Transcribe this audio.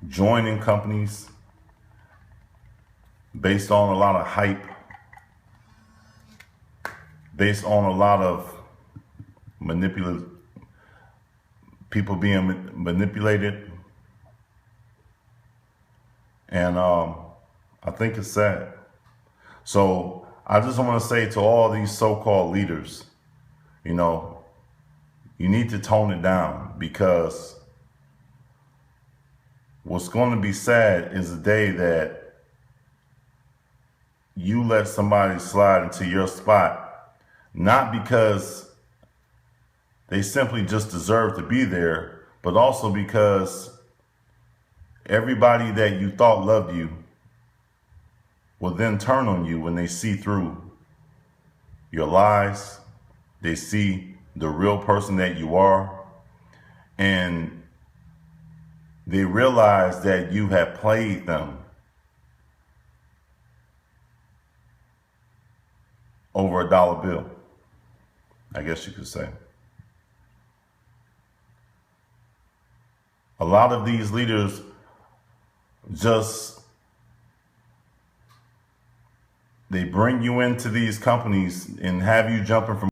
joining companies based on a lot of hype, based on a lot of people being manipulated. And I think it's sad. So I just want to say to all these so-called leaders, you need to tone it down, because what's going to be sad is the day that you let somebody slide into your spot, not because they simply just deserve to be there, but also because everybody that you thought loved you will then turn on you when they see through your lies. They see the real person that you are, and they realize that you have played them over $1 bill, I guess you could say. A lot of these leaders they bring you into these companies and have you jumping from